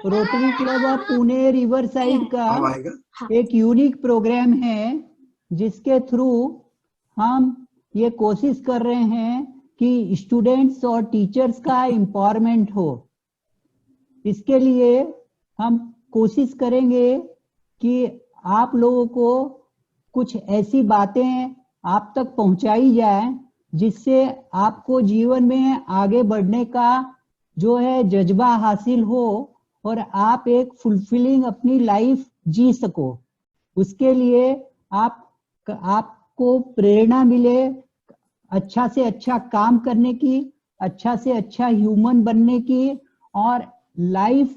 Rotary club of Pune river side का एक unique programme है, जिसके थ्रू हम ये कोशिश कर रहे हैं कि स्टूडेंट्स और टीचर्स का एम्पावरमेंट हो। इसके लिए हम कोशिश करेंगे कि आप लोगों को कुछ ऐसी बातें आप तक पहुंचाई जाए जिससे आपको जीवन में आगे बढ़ने का जो है जज्बा हासिल हो और आप एक फुलफिलिंग अपनी लाइफ जी सको। उसके लिए आपको प्रेरणा मिले अच्छा से अच्छा काम करने की, अच्छा से अच्छा ह्यूमन बनने की, और लाइफ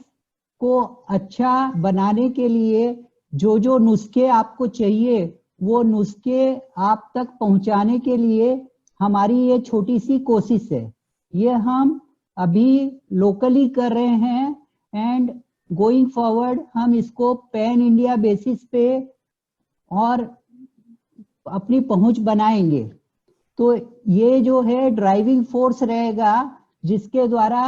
को अच्छा बनाने के लिए जो जो नुस्खे आपको चाहिए वो नुस्खे आप तक पहुंचाने के लिए हमारी ये छोटी सी कोशिश है। ये हम अभी लोकली कर रहे हैं एंड गोइंग फॉरवर्ड हम इसको पैन इंडिया बेसिस पे और अपनी पहुंच बनाएंगे। तो ये जो है ड्राइविंग फोर्स रहेगा, जिसके द्वारा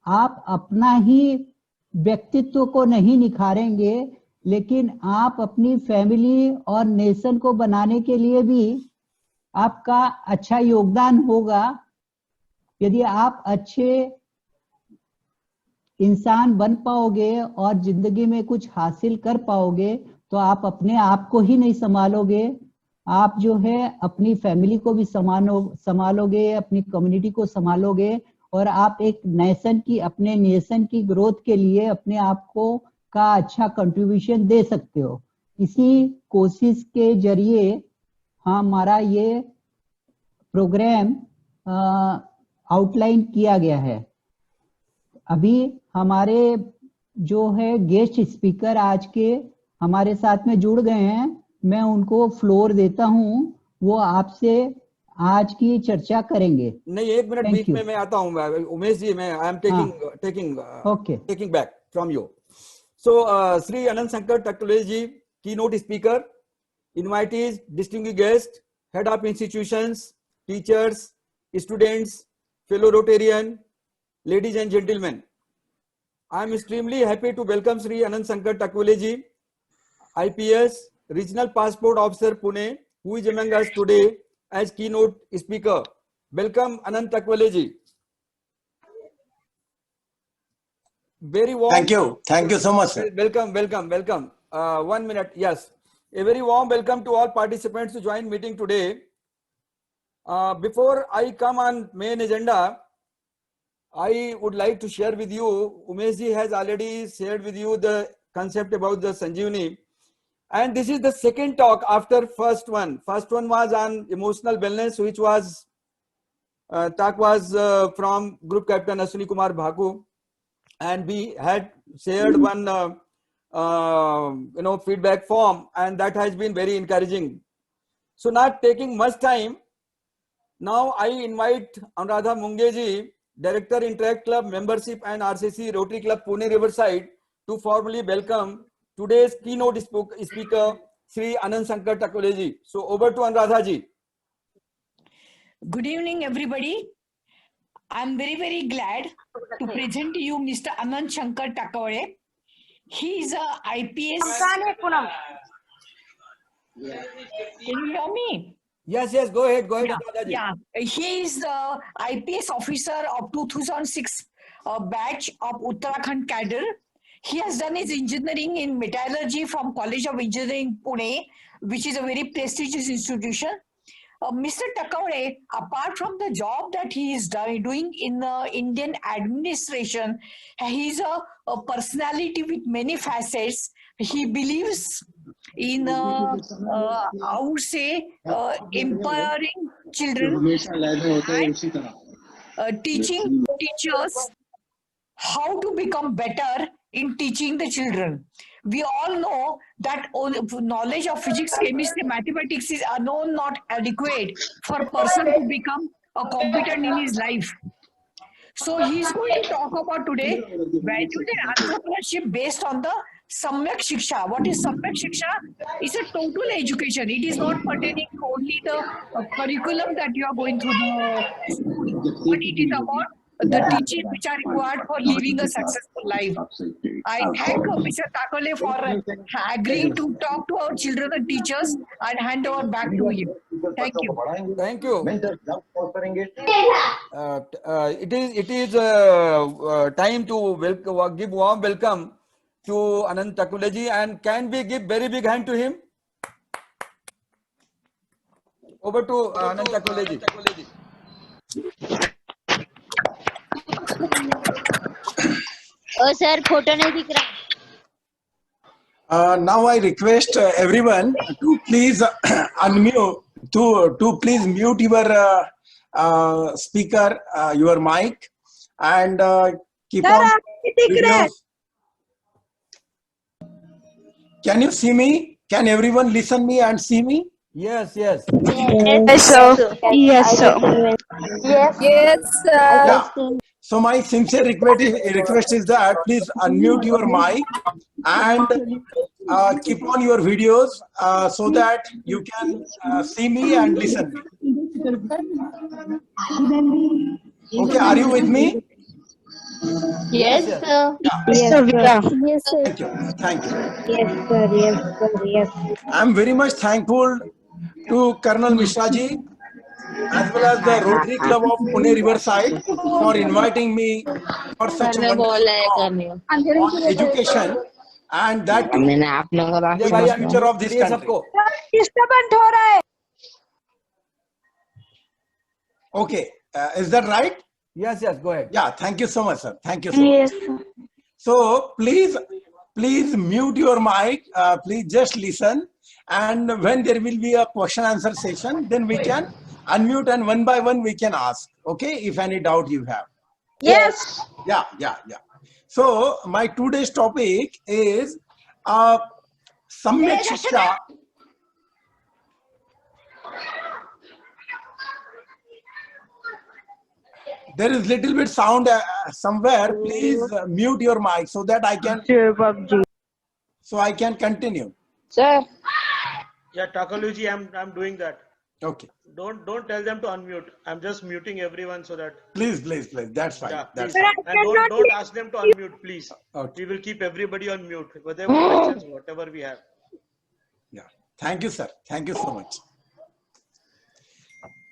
आप अपना ही व्यक्तित्व को नहीं निखारेंगे, लेकिन आप अपनी फैमिली और नेशन को बनाने के लिए भी आपका अच्छा योगदान होगा। यदि आप अच्छे इंसान बन पाओगे और जिंदगी में कुछ हासिल कर पाओगे तो आप अपने आप को ही नहीं संभालोगे, आप जो है अपनी फैमिली को भी संभालोगे, अपनी कम्युनिटी को संभालोगे, और आप एक अपने नेशन की ग्रोथ के लिए अपने आप को का अच्छा कंट्रीब्यूशन दे सकते हो। इसी कोशिश के जरिए हमारा ये प्रोग्राम आउटलाइन किया गया है। अभी हमारे जो है गेस्ट स्पीकर आज के हमारे साथ में जुड़ गए हैं, मैं उनको फ्लोर देता हूं, वो आपसे आज की चर्चा करेंगे। नहीं, एक मिनट बीच में मैं आता हूं उमेश जी, मैं I am taking back from you. So Shri Anant Shankar Takwale ji, keynote speaker, invitees, distinguished guest, head of institutions, teachers, students, fellow Rotarian, ladies and gentlemen, I am extremely happy to welcome Sri Anant Shankar Takwale ji, IPS, Regional Passport Officer Pune, who is among us today as keynote speaker. Welcome Anant Takwale ji. Very warm. Thank you so much, sir. Welcome. 1 minute, yes. A very warm welcome to all participants to join meeting today. Before I come on main agenda, I would like to share with you, Umesh ji has already shared with you the concept about the Sanjeevani, and this is the second talk after first one. First one was on emotional wellness, which was talk was from Group Captain Ashwini Kumar Bhaku, and we had shared one feedback form, and that has been very encouraging. So not taking much time, now I invite Anuradha Munge ji, Director Interact Club Membership and RCC Rotary Club Pune Riverside, to formally welcome today's keynote speaker Sri Anant Shankar Takwale ji. So over to Anuradha ji. Good evening everybody. I am very glad to present to you Mr. Anant Shankar Takwale. He is a IPS. Can you hear me? Yes, go ahead. Yeah. He is the IPS officer of 2006 batch of Uttarakhand cadre. He has done his engineering in metallurgy from College of Engineering Pune, which is a very prestigious institution. Mr. Takwale, apart from the job that he is doing in the Indian administration, he is a personality with many facets. He believes in I would say empowering children and teaching teachers how to become better in teaching the children. We all know that knowledge of physics, chemistry, mathematics are not adequate for a person to become a competent in his life. So he is going to talk about today values and entrepreneurship based on the Samyak Shiksha. What is Samyak Shiksha? It's a total education. It is not pertaining to only the curriculum that you are going through the school, but it is about the teachings which are required for living a successful life. I thank Mr. Takole for agreeing to talk to our children and teachers and hand over back to you. Thank you. Thank you. It is time to give warm welcome to Anand Takule ji, and can we give very big hand to him? Over to Anand Takule ji. Oh sir, photo नहीं दिख रहा. Now I request everyone to please unmute, to please mute your speaker, your mic, and keep on videos. Can you see me? Can everyone listen me and see me? Yes, yes. Yes sir. Yes sir. Yes. Yes sir. Yeah. So my sincere request is that please unmute your mic and keep on your videos so that you can see me and listen me. Okay, are you with me? Yes sir. Yes, sir. Yes sir. Thank you. Thank you. Yes sir. Yes sir. Yes. I'm very much thankful to Colonel Mishra ji as well as the Rotary Club of Pune Riverside for inviting me for such a wonderful talk on education, and that too in the future of this country. Okay, is that right? Yes, yes, go ahead. Yeah, thank you so much, sir. Thank you so much. So please mute your mic. Please just listen, and when there will be a question answer session, then we can unmute and one by one we can ask. Okay, if any doubt you have. Yes. Yeah. So my today's topic is Samyak Shiksha. There is little bit sound somewhere. Please mute your mic so that I can continue. Sir. Yeah, Takaluji, I'm doing that. Okay. Don't tell them to unmute. I'm just muting everyone so that. Please. That's fine. Yeah, That's please. fine. And don't ask them to unmute, please. Okay. We will keep everybody on mute. Whatever questions, whatever we have. Yeah. Thank you, sir. Thank you so much.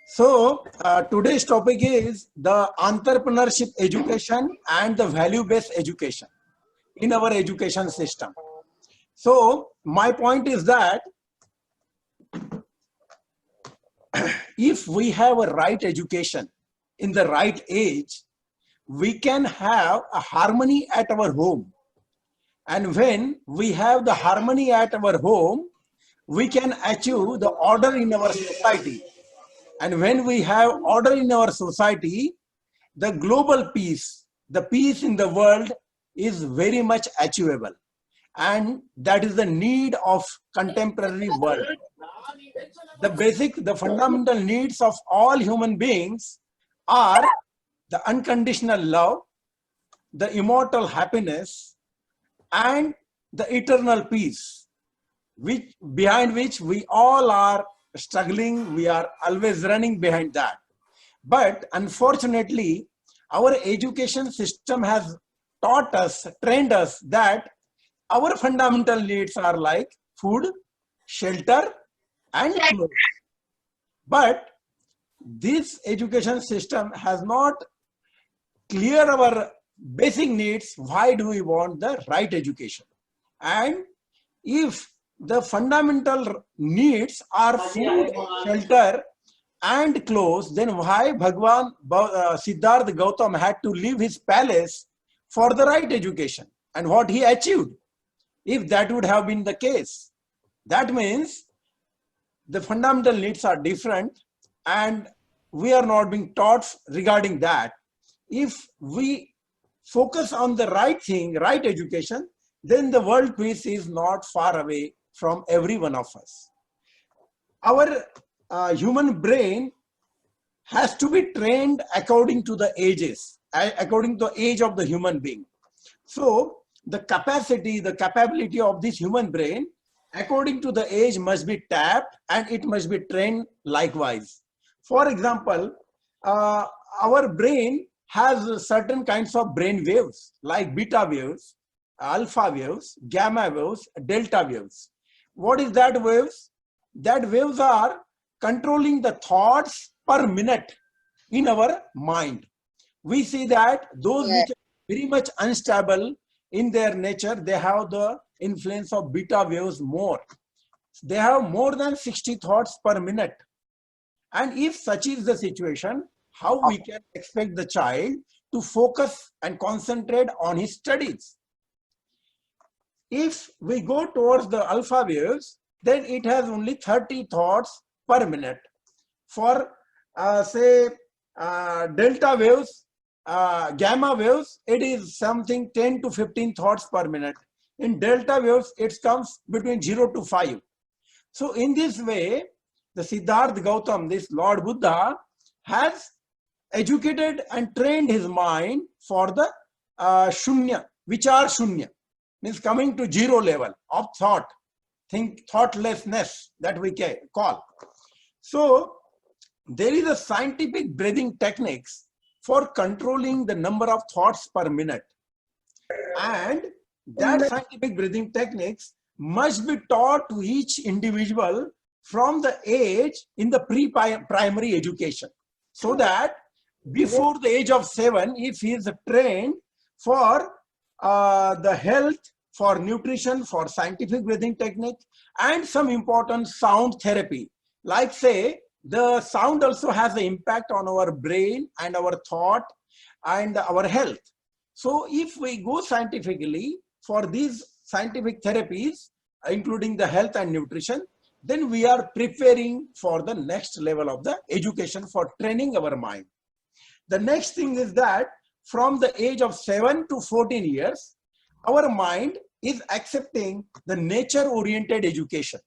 So today's topic is the entrepreneurship education and the value-based education in our education system. So my point is that if we have a right education in the right age, we can have a harmony at our home. And when we have the harmony at our home, we can achieve the order in our society. And when we have order in our society, the global peace, the peace in the world is very much achievable. And that is the need of contemporary world. The fundamental needs of all human beings are the unconditional love, the immortal happiness, and the eternal peace, behind which we all are struggling. We are always running behind that. But unfortunately, our education system has taught us, trained us that our fundamental needs are like food, shelter, and clothes. But this education system has not cleared our basic needs. Why do we want the right education? And if the fundamental needs are food, shelter, and clothes, then why Bhagwan Siddhartha Gautam had to leave his palace for the right education, and what he achieved? If that would have been the case, that means the fundamental needs are different and we are not being taught regarding that. If we focus on the right thing, right education, then the world peace is not far away from every one of us. Our human brain has to be trained according to the ages, according to the age of the human being. So the capacity, the capability of this human brain, according to the age, must be tapped and it must be trained likewise. For example, our brain has certain kinds of brain waves like beta waves, alpha waves, gamma waves, delta waves. What is that waves? That waves are controlling the thoughts per minute in our mind. We see that those which are very much unstable in their nature, they have the influence of beta waves more. They have more than 60 thoughts per minute. And if such is the situation, how we can expect the child to focus and concentrate on his studies? If we go towards the alpha waves, then it has only 30 thoughts per minute. For say delta waves, gamma waves, it is something 10 to 15 thoughts per minute. In delta waves, it comes between 0 to 5. So in this way, the Siddhartha Gautam, this Lord Buddha, has educated and trained his mind for the shunya, which are shunya, means coming to zero level of thought, thoughtlessness that we can call. So there is a scientific breathing techniques for controlling the number of thoughts per minute. And that scientific breathing techniques must be taught to each individual from the age in the pre-primary education, so that before the age of 7, if he is trained for the health, for nutrition, for scientific breathing technique, and some important sound therapy, like say the sound also has an impact on our brain and our thought and our health. So if we go scientifically for these scientific therapies, including the health and nutrition, then we are preparing for the next level of the education for training our mind. The next thing is that from the age of 7 to 14 years, our mind is accepting the nature-oriented education.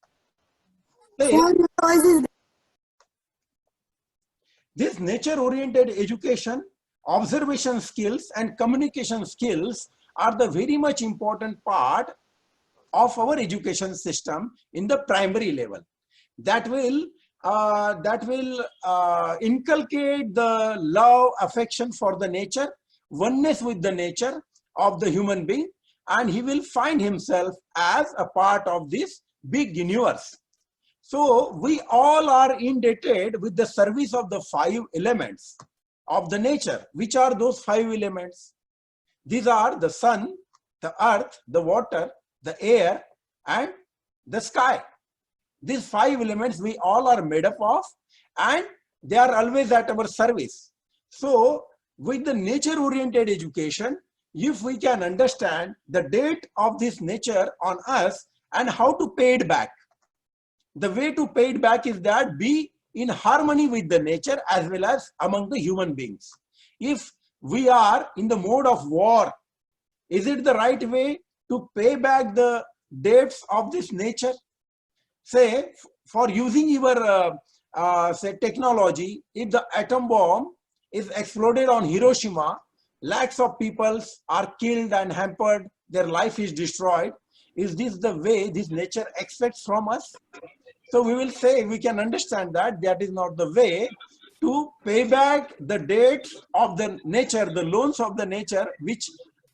This nature-oriented education, observation skills and communication skills are the very much important part of our education system in the primary level. That will inculcate the love, affection for the nature, oneness with the nature of the human being, and he will find himself as a part of this big universe. So we all are indebted with the service of the 5 elements of the nature. Which are those 5 elements? These are the sun, the earth, the water, the air, and the sky. These 5 elements we all are made up of, and they are always at our service. So with the nature-oriented education, if we can understand the date of this nature on us and how to pay it back, the way to pay it back is that be in harmony with the nature as well as among the human beings. If we are in the mode of war, is it the right way to pay back the debts of this nature? Say, for using your say technology, if the atom bomb is exploded on Hiroshima, lakhs of people are killed and hampered, their life is destroyed. Is this the way this nature expects from us? So we will say, we can understand that that is not the way to pay back the debts of the nature, the loans of the nature, which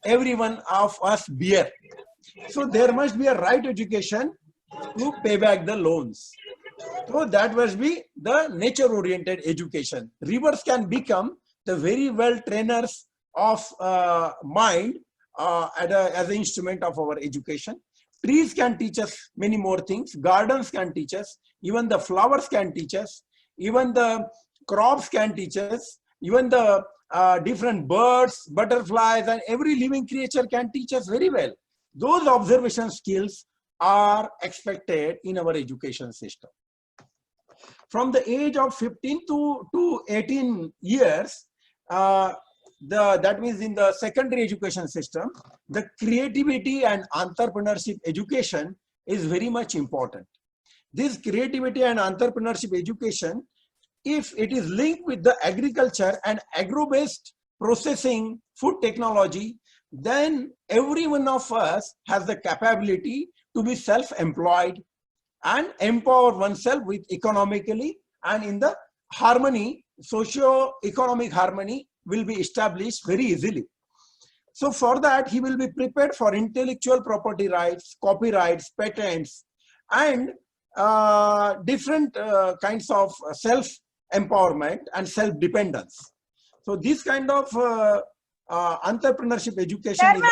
every one of us bear. So there must be a right education to pay back the loans. So that must be the nature-oriented education. Rivers can become the very well trainers of mind as an instrument of our education. Trees can teach us many more things. Gardens can teach us. Even the flowers can teach us. Even the crops can teach us. Even the different birds, butterflies, and every living creature can teach us very well. Those observation skills are expected in our education system. From the age of 15 to 18 years, that means in the secondary education system, the creativity and entrepreneurship education is very much important. This creativity and entrepreneurship education, if it is linked with the agriculture and agro-based processing food technology, then every one of us has the capability to be self-employed and empower oneself with economically, and in the harmony, socio-economic harmony will be established very easily. So for that, he will be prepared for intellectual property rights, copyrights, patents, and different kinds of self-empowerment and self-dependence. So this kind of entrepreneurship education is...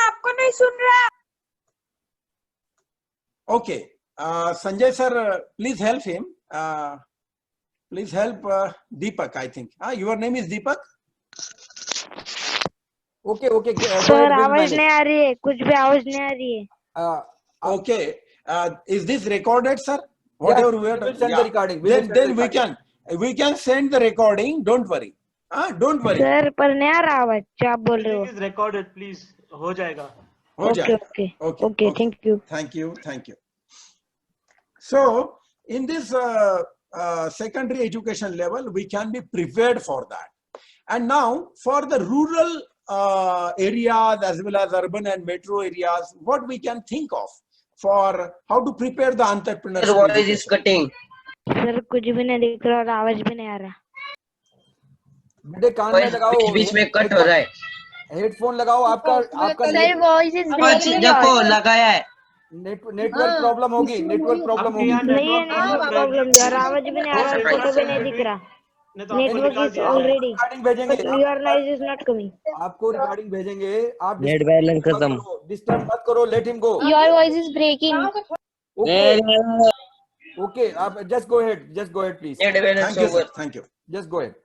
Okay, Sanjay sir, please help him. Please help Deepak, I think. Your name is Deepak? Okay, okay. Sir आवाज नहीं आ रही है, कुछ भी आवाज नहीं आ रही है. Okay, is this recorded, sir? Whatever we will send the recording. Then we can send the recording. Don't worry. Don't worry. Sir पर नहीं आ रहा आवाज जो आप बोल रहे हो. It is recorded, please. हो जाएगा. Okay. Thank you. Thank you. So in this secondary education level, we can be prepared for that. And now for the rural areas as well as urban and metro areas, what we can think of for how to prepare the entrepreneurs. Your voice is cutting. Sir कुछ भी नहीं दिख रहा और आवाज भी नहीं आ रहा. बेटे कान में लगाओ, बीच में कट हो रहा है. हेडफोन लगाओ. आपका सर वॉइस इज देखो लगाया है. नेटवर्क प्रॉब्लम होगी. नेटवर्क प्रॉब्लम होगी. नहीं है प्रॉब्लम यार, आवाज भी नहीं आ रहा, फोटो भी नहीं दिख रहा. नेटवर्क इज ऑलरेडी, रिकॉर्डिंग भेजेंगे. Your noise is not coming. आपको रिकॉर्डिंग भेजेंगे. आप नेट बैलेंस खत्म. डिस्टर्ब मत करो. Let him go. Your voice is breaking. Okay, just go ahead. Just go ahead, please. Thank you. Just go ahead.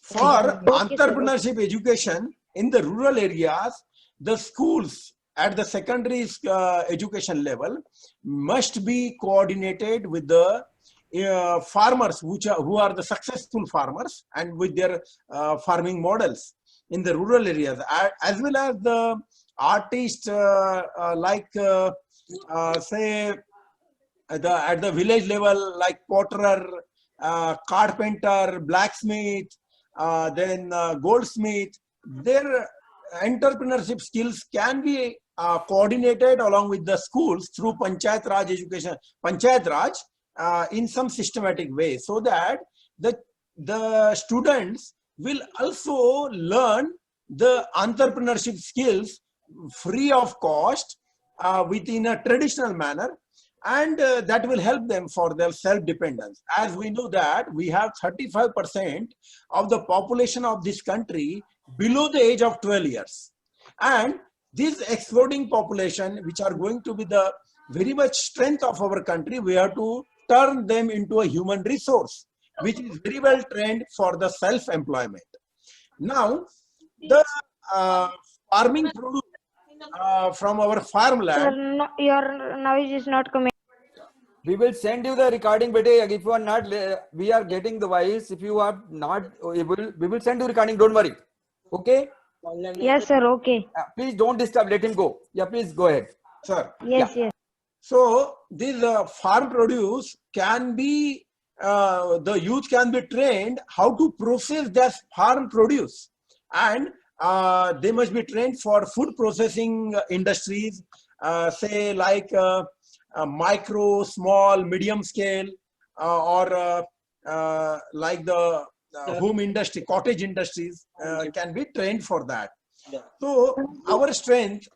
For entrepreneurship education in the rural areas, the schools at the secondary education level must be coordinated with the farmers who are the successful farmers and with their farming models in the rural areas, as well as the artists say at the village level, like potterer, carpenter, blacksmith, then goldsmith. Their entrepreneurship skills can be coordinated along with the schools through Panchayat Raj education, Panchayat Raj, in some systematic way, so that the students will also learn the entrepreneurship skills free of cost within a traditional manner, and that will help them for their self-dependence. As we know that we have 35% of the population of this country below the age of 12 years. And this exploding population, which are going to be the very much strength of our country, we have to turn them into a human resource, which is very well trained for the self-employment. Now, the farming produce from our farmland. Sir, your noise is not coming. We will send you the recording, bete. If you are not, we are getting the voice. If you are not able, we will send you recording. Don't worry. Okay? Yes, sir. Okay. Please don't disturb. Let him go. Yeah, please go ahead. Sir. Yes. So this farm produce can be, the youth can be trained how to process their farm produce, and they must be trained for food processing industries, say like micro, small, medium scale, or like the home industry, cottage industries can be trained for that. So our strength,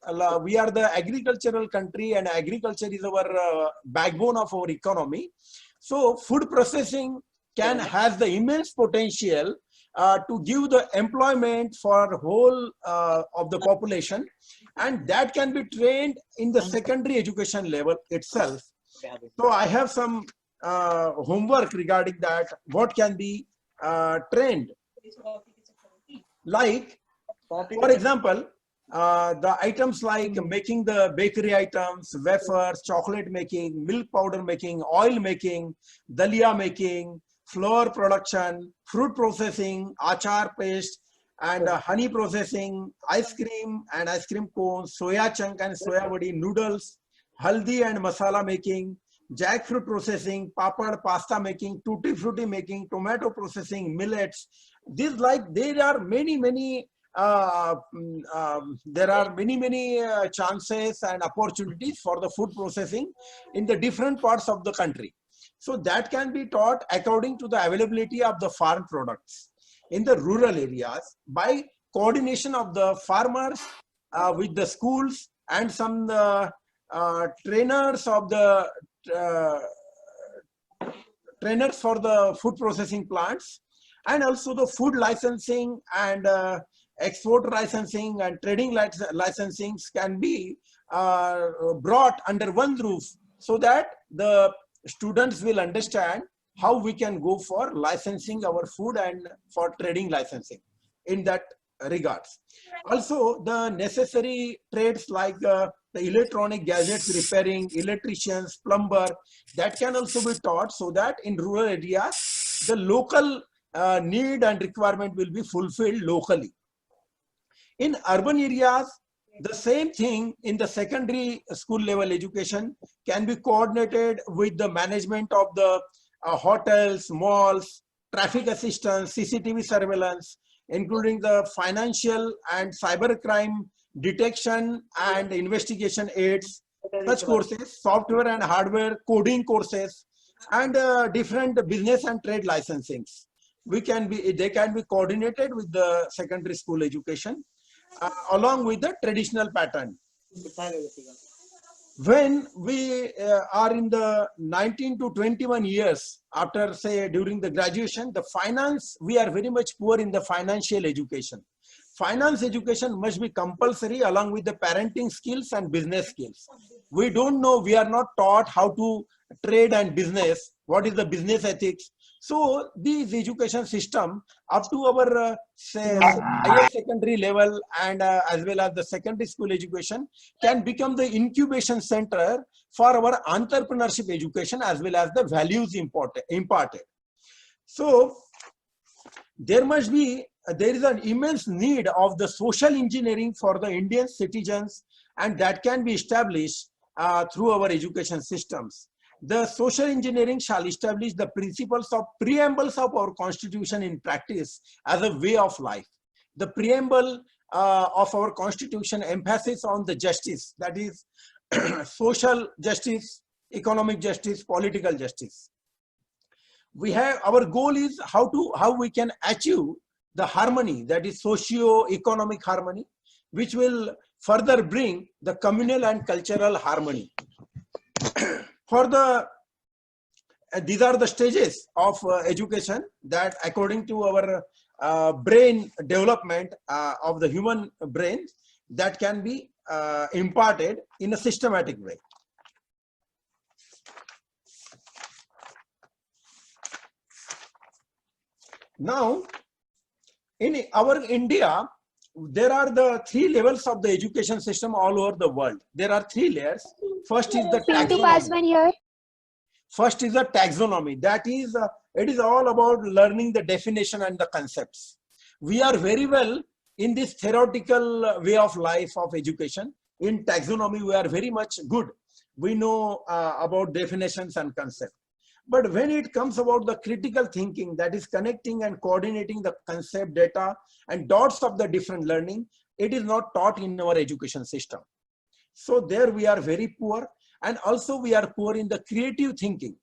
we are the agricultural country, and agriculture is our backbone of our economy. So food processing has the immense potential to give the employment for whole of the population, and that can be trained in the secondary education level itself. So I have some homework regarding that, what can be trained. Like, for example, the items like making the bakery items, wafers, chocolate making, milk powder making, oil making, dalia making, flour production, fruit processing, achar paste, and honey processing, ice cream and ice cream cones, soya chunk and soya vadi noodles, haldi and masala making, jackfruit processing, papad, pasta making, tutti frutti making, tomato processing, millets. These, like, there are many chances and opportunities for the food processing in the different parts of the country. So that can be taught according to the availability of the farm products in the rural areas by coordination of the farmers with the schools and some trainers of the trainers for the food processing plants, and also the food licensing and export licensing and trading licensings can be brought under one roof, so that the students will understand how we can go for licensing our food and for trading licensing in that regards. Also, the necessary trades like the electronic gadgets repairing, electricians, plumber, that can also be taught, so that in rural areas, the local need and requirement will be fulfilled locally. In urban areas, the same thing in the secondary school level education can be coordinated with the management of the hotels, malls, traffic assistance, CCTV surveillance, including the financial and cybercrime detection and investigation aids, such courses, software and hardware coding courses, and different business and trade licensings. They can be coordinated with the secondary school education along with the traditional pattern. When we are in the 19 to 21 years after, say, during the graduation, the finance, we are very much poor in the financial education. Finance education must be compulsory along with the parenting skills and business skills. We don't know, we are not taught how to trade and business, what is the business ethics. So these education system up to our say higher secondary level and as well as the secondary school education can become the incubation center for our entrepreneurship education as well as the values imparted. So there is an immense need of the social engineering for the Indian citizens, and that can be established through our education systems. The social engineering shall establish the principles of preambles of our constitution in practice as a way of life. The preamble of our constitution emphasis on the justice, that is social justice, economic justice, political justice. We have, our goal is how we can achieve the harmony, that is socio-economic harmony, which will further bring the communal and cultural harmony. For these are the stages of education that according to our brain development of the human brain that can be imparted in a systematic way. Now, in our India, there are the 3 levels of the education system all over the world. There are 3 layers. First is the taxonomy. First is the taxonomy. That is, it is all about learning the definition and the concepts. We are very well in this theoretical way of life of education. In taxonomy, we are very much good. We know about definitions and concepts. But when it comes about the critical thinking, that is connecting and coordinating the concept, data, and dots of the different learning, it is not taught in our education system. So there we are very poor, and also we are poor in the creative thinking.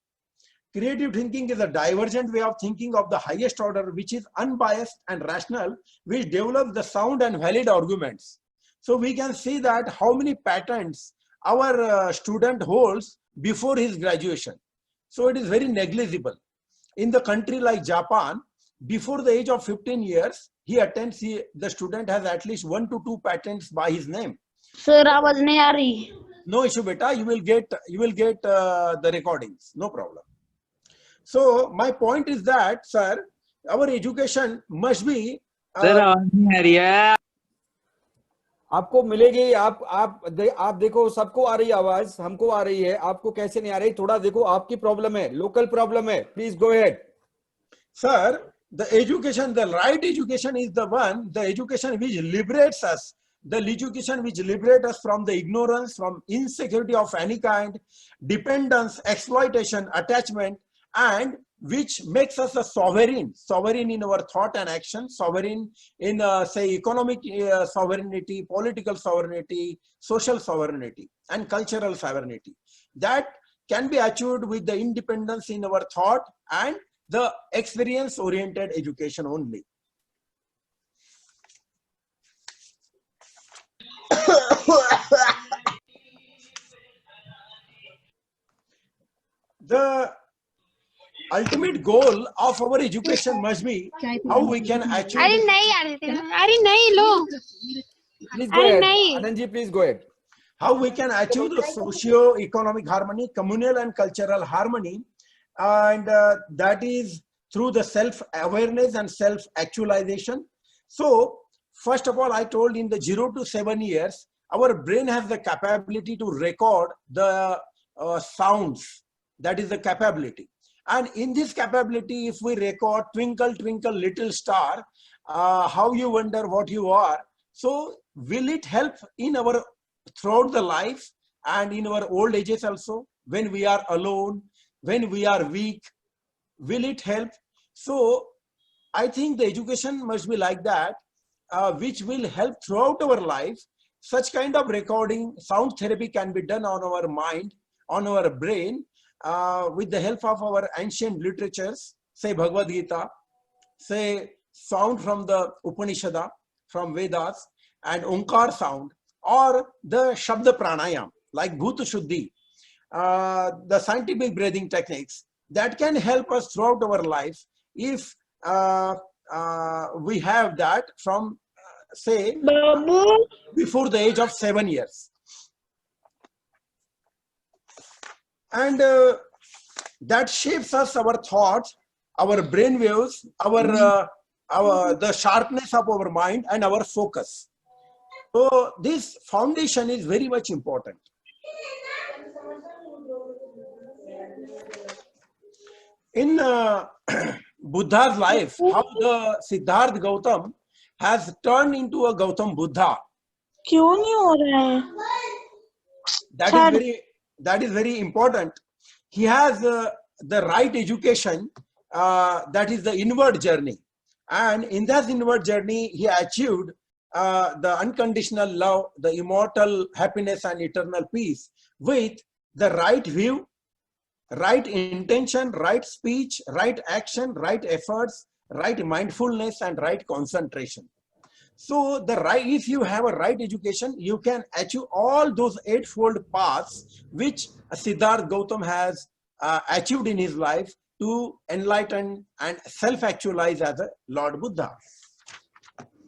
Creative thinking is a divergent way of thinking of the highest order, which is unbiased and rational, which develops the sound and valid arguments. So we can see that how many patents our student holds before his graduation. So it is very negligible. In the country like Japan, before the age of 15 years, the student has at least 1 to 2 patents by his name. Sir, आवाज नहीं आ रही. No issue, beta. You will get the recordings. No problem. So my point is that, sir, our education must be. आपको मिलेगी, आप देखो, सबको आ रही आवाज, हमको आ रही है, आपको कैसे नहीं आ रही? थोड़ा देखो, आपकी प्रॉब्लम है, लोकल प्रॉब्लम है. Please go ahead. Sir, the education, the right education is the one, the education which liberates us, the education which liberates us from the ignorance, from insecurity of any kind, dependence, exploitation, attachment, and which makes us a sovereign in our thought and action, sovereign in say economic sovereignty, political sovereignty, social sovereignty, and cultural sovereignty. That can be achieved with the independence in our thought and the experience oriented education only. The ultimate goal of our education must be how we can achieve. अरे नहीं यार, अरे नहीं लो, Please go अरे ahead. नहीं, Anandji, please go ahead. How we can achieve the socio-economic harmony, communal and cultural harmony, and that is through the self-awareness and self-actualization. So, first of all, I told in the 0 to 7 years, our brain has the capability to record the sounds. That is the capability. And in this capability, if we record twinkle, twinkle, little star, how you wonder what you are. So will it help in our throughout the life and in our old ages also, when we are alone, when we are weak, will it help? So I think the education must be like that, which will help throughout our life. Such kind of recording, sound therapy can be done on our mind, on our brain, with the help of our ancient literatures, say Bhagavad Gita, say sound from the Upanishad, from Vedas, and Onkar sound, or the Shabda Pranayam, like Bhuta Shuddhi, the scientific breathing techniques, that can help us throughout our life if we have that from, say, before the age of 7 years. And that shapes us, our thoughts, our brain waves, the sharpness of our mind and our focus. So this foundation is very much important. In Buddha's life, how the Siddhartha Gautam has turned into a Gautam Buddha. क्यों नहीं हो रहा है? That is very important. He has the right education, that is the inward journey. And in that inward journey, he achieved the unconditional love, the immortal happiness and eternal peace with the right view, right intention, right speech, right action, right efforts, right mindfulness, and right concentration. So if you have a right education, you can achieve all those eightfold paths which Siddhartha Gautam has achieved in his life to enlighten and self-actualize as a Lord Buddha.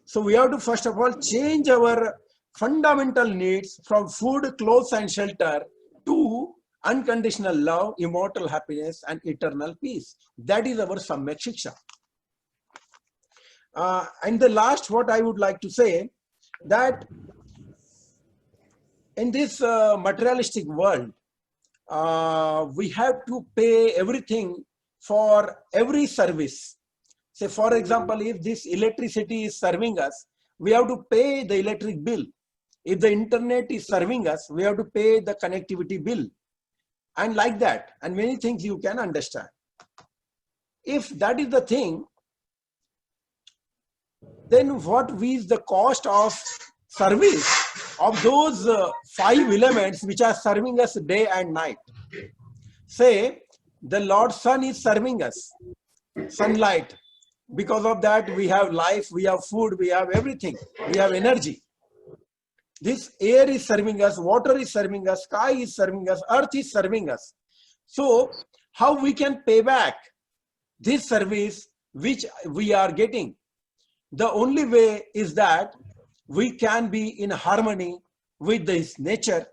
So we have to first of all change our fundamental needs from food, clothes, and shelter to unconditional love, immortal happiness, and eternal peace. That is our Samyak Shiksha. And the last, what I would like to say, that in this materialistic world, we have to pay everything for every service. Say, for example, if this electricity is serving us, we have to pay the electric bill. If the internet is serving us, we have to pay the connectivity bill. And like that, and many things you can understand. If that is the thing, then what is the cost of service of those 5 elements which are serving us day and night? Say, the Lord Sun is serving us, sunlight. Because of that, we have life, we have food, we have everything, we have energy. This air is serving us, water is serving us, sky is serving us, earth is serving us. So, how we can pay back this service which we are getting? The only way is that we can be in harmony with this nature,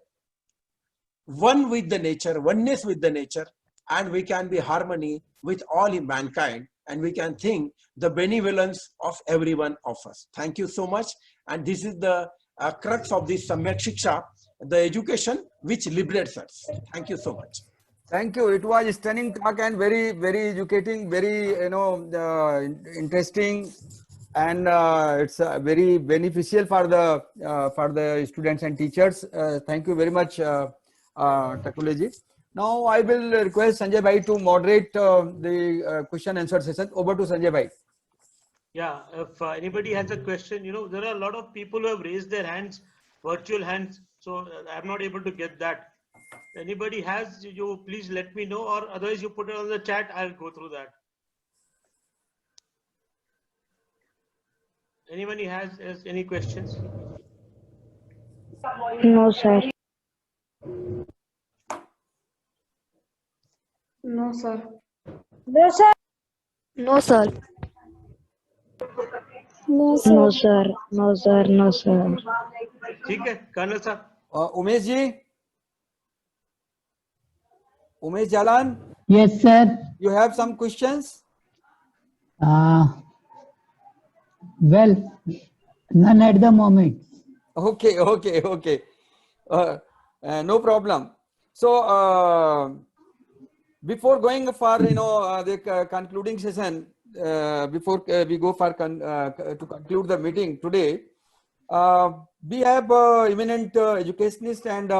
one with the nature, oneness with the nature, and we can be harmony with all in mankind, and we can think the benevolence of every one of us. Thank you so much. And this is the crux of this Samyak Shiksha, the education which liberates us. Thank you so much. Thank you. It was a stunning talk and very, very educating, very, interesting, and it's very beneficial for the students and teachers. Thank you very much, Takuleji. Now I will request Sanjay Bhai to moderate the question answer session. Over to Sanjay Bhai. Yeah, if anybody has a question, there are a lot of people who have raised their hands, virtual hands, so I'm not able to get that. Anybody has, you please let me know, or otherwise you put it on the chat, I'll go through that. Anybody has any questions? No, sir. No, sir. No, sir. No, sir. No, No, sir. sir. No, sir. No, sir. ठीक है colonel साहब. Umesh ji, Umesh Jalan, Yes, sir. you have some questions? Well, none at the moment. Okay. No problem. So before going for the concluding session, before we go for to conclude the meeting today, we have eminent educationist and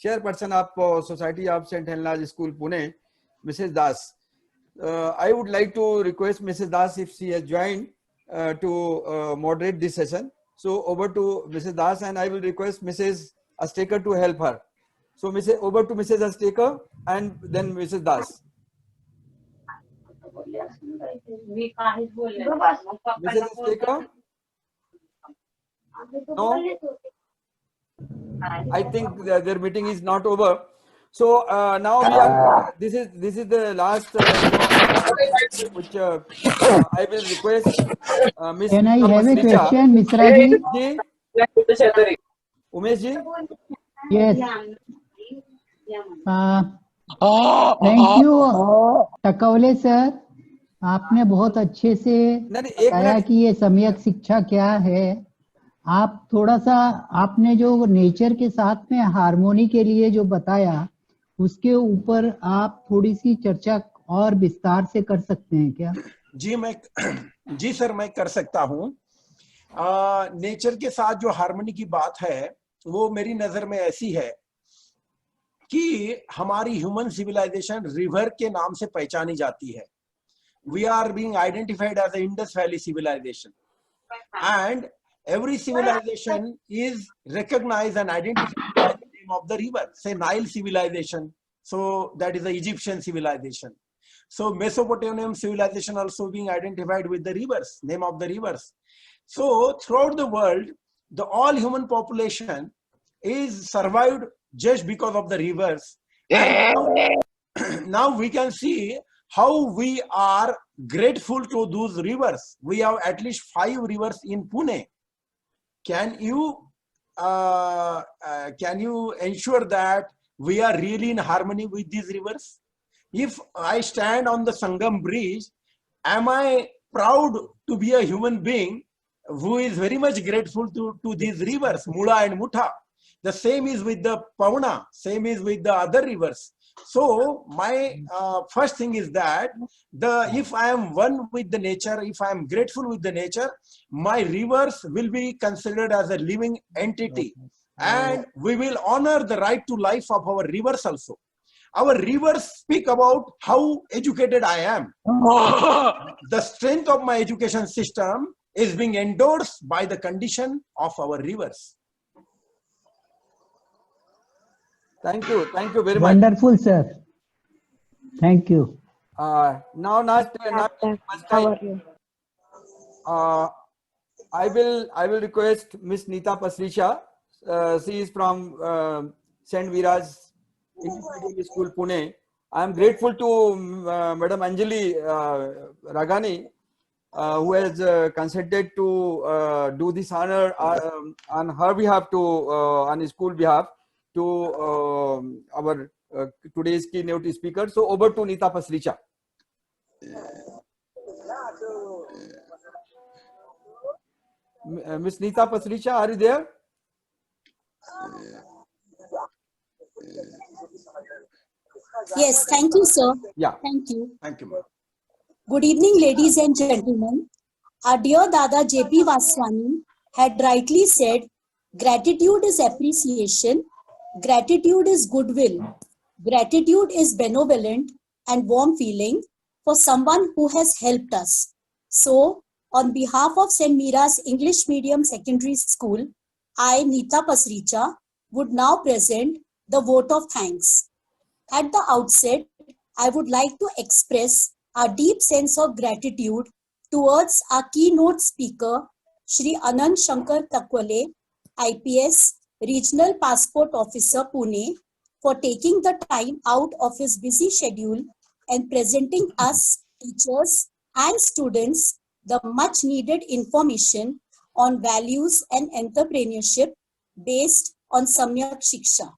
chairperson of Society of St. Helena's School, Pune, Mrs. Das. I would like to request Mrs. Das if she has joined to moderate this session. So over to Mrs. Das, and I will request Mrs. Astekar to help her. So over to Mrs. Astekar and then Mrs. Das. Mrs. Astekar? No? I think their meeting is not over. So now we are. This is the last which I will request Miss. Can I have a question, Misra ji? Umesh ji? Yes. Thank you, Takwale sir. आपने बहुत अच्छे से बताया कि ये सम्यक शिक्षा क्या है. आप थोड़ा सा आपने जो नेचर के साथ में हार्मोनी के लिए जो बताया, उसके ऊपर आप थोड़ी सी चर्चा और विस्तार से कर सकते हैं क्या? जी सर, मैं कर सकता हूँ. नेचर के साथ जो हार्मनी की बात है, वो मेरी नजर में ऐसी है कि हमारी ह्यूमन सिविलाइजेशन रिवर के नाम से पहचानी जाती है. We are being identified as the Indus valley civilisation, and every civilization is recognized and identified by the name of the river. Say Nile civilization, so that is the Egyptian civilization. So Mesopotamian civilization also being identified with the rivers, name of the rivers. So throughout the world, the all human population is survived just because of the rivers. And now we can see how we are grateful to those rivers. We have at least 5 rivers in Pune. Can you ensure that we are really in harmony with these rivers? If I stand on the Sangam bridge, am I proud to be a human being who is very much grateful to these rivers, Mula and Mutha? The same is with the Pavana, same is with the other rivers. So my first thing is that if I am one with the nature, if I am grateful with the nature, my rivers will be considered as a living entity, and we will honor the right to life of our rivers also. Our rivers speak about how educated I am. The strength of my education system is being endorsed by the condition of our rivers. Thank you very much. Wonderful, sir. Thank you. Now, I will request Miss Nita Pasricha. She is from St. Vira's English Medium School, Pune. I am grateful to Madam Anjali Ragani, who has consented to do this honor on her behalf, on his school behalf, to our today's keynote speaker. So over to Nita Pasricha. Miss Nita Pasricha, are you there? Yes, thank you, sir. Yeah. Thank you. Thank you, ma'am. Good evening, ladies and gentlemen. Our dear Dada J.P. Vaswani had rightly said, gratitude is appreciation, gratitude is goodwill, gratitude is benevolent and warm feeling for someone who has helped us. So, on behalf of St. Mira's English Medium Secondary School, I, Nita Pasricha, would now present the vote of thanks. At the outset, I would like to express our deep sense of gratitude towards our keynote speaker, Shri Anand Shankar Takwale, IPS, Regional Passport Officer, Pune, for taking the time out of his busy schedule and presenting us, teachers and students, the much needed information on values and entrepreneurship based on Samyak Shiksha.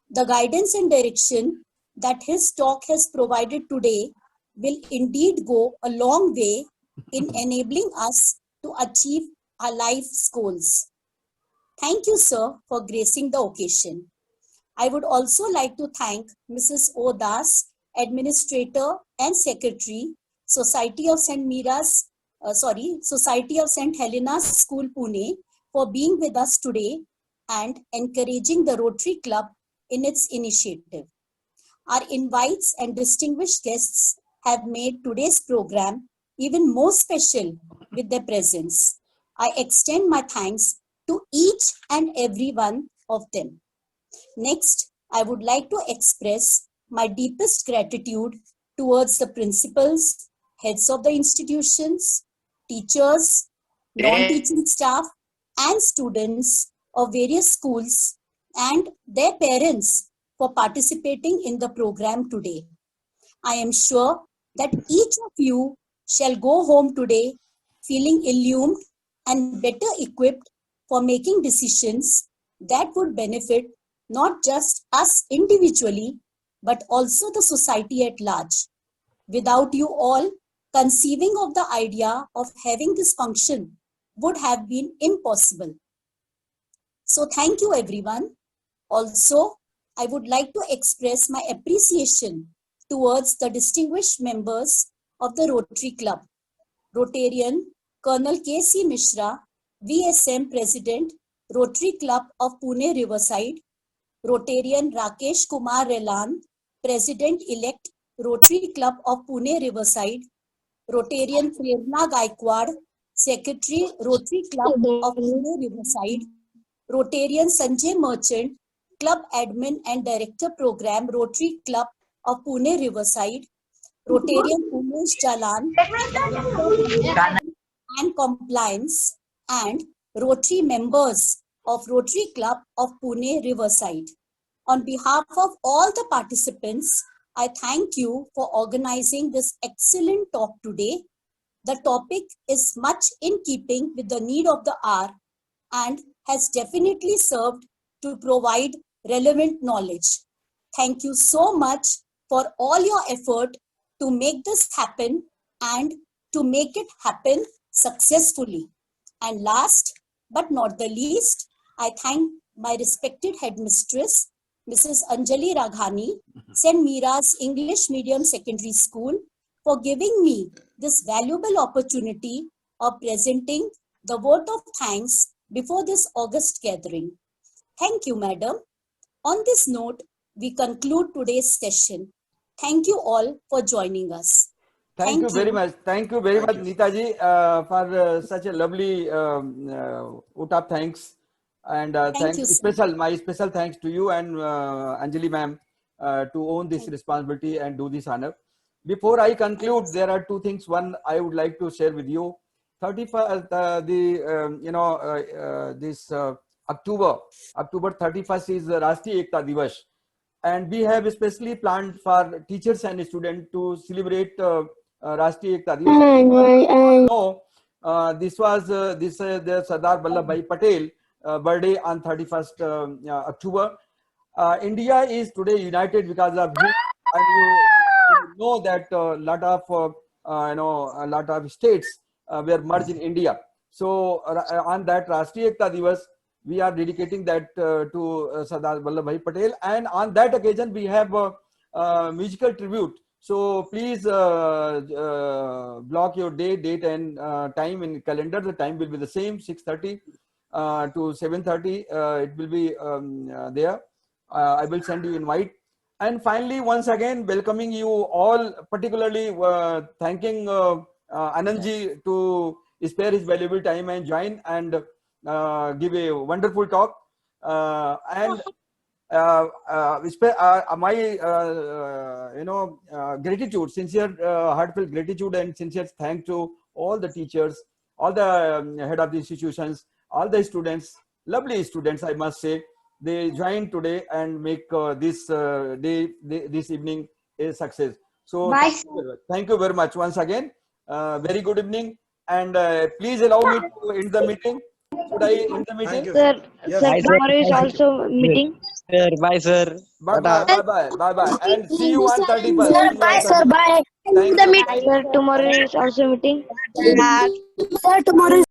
The guidance and direction that his talk has provided today will indeed go a long way in enabling us to achieve our life's goals. Thank you, sir, for gracing the occasion. I would also like to thank Mrs. O. Das, Administrator and Secretary, Society of St. Helena's School, Pune, for being with us today and encouraging the Rotary Club in its initiative. Our invites and distinguished guests have made today's program even more special with their presence. I extend my thanks to each and every one of them. Next, I would like to express my deepest gratitude towards the principals, heads of the institutions, teachers, non-teaching staff, and students of various schools and their parents for participating in the program today. I am sure that each of you shall go home today feeling illumined and better equipped for making decisions that would benefit not just us individually, but also the society at large. Without you all, conceiving of the idea of having this function would have been impossible. So thank you, everyone. Also, I would like to express my appreciation towards the distinguished members of the Rotary Club. Rotarian Colonel K.C. Mishra, VSM President, Rotary Club of Pune Riverside. Rotarian Rakesh Kumar Relan, President-elect, Rotary Club of Pune Riverside. Rotarian Prerna Gaikwad, Secretary, Rotary Club of Pune Riverside. Rotarian Sanjay Merchant, Club Admin and Director Program, Rotary Club of Pune Riverside. Rotarian Umesh Jalan, Director and Compliance, and Rotary members of Rotary Club of Pune Riverside. On behalf of all the participants, I thank you for organizing this excellent talk today. The topic is much in keeping with the need of the hour and has definitely served to provide relevant knowledge. Thank you so much for all your effort to make this happen and to make it happen successfully. And last but not the least, I thank my respected headmistress, Mrs. Anjali Raghani, St. Mira's English Medium Secondary School, for giving me this valuable opportunity of presenting the vote of thanks before this August gathering. Thank you, madam. On this note, we conclude today's session. Thank you all for joining us. Thank you very much. Thank you very much, Neetaji, for such a lovely vote of thanks. And my special thanks to you and Anjali ma'am to own this responsibility and do this honor. Before I conclude, there are two things. One, I would like to share with you. 31st, this October 31st is Rashtriya Ekta Divas, and we have especially planned for teachers and students to celebrate Rashtriya Ekta Divas. This was the Sardar Vallabhbhai Patel birthday on 31st October. India is today united because of you, and you know that a lot of states were merged in India. So on that Rashtriya Ekta Divas, we are dedicating that to Sardar Vallabhbhai Patel, and on that occasion we have a musical tribute. So please block your date and time in calendar. The time will be the same, 6:30 to 7:30. It will be there. I will send you invite. And finally, once again, welcoming you all, particularly thanking Anandji to spare his valuable time and join and give a wonderful talk. My gratitude, sincere heartfelt gratitude and sincere thanks to all the teachers, all the head of the institutions, all the students, lovely students, I must say. They joined today and make this this evening a success. So thank you very much once again. Very good evening, and please allow me to end the meeting. Should I end the meeting? Sir, Yes. sir, tomorrow is also meeting. Sir, bye, sir. Bye bye, and see you on 31st. Sir, bye, sir, bye. Thank you. Sir, tomorrow is also meeting. Sir, tomorrow is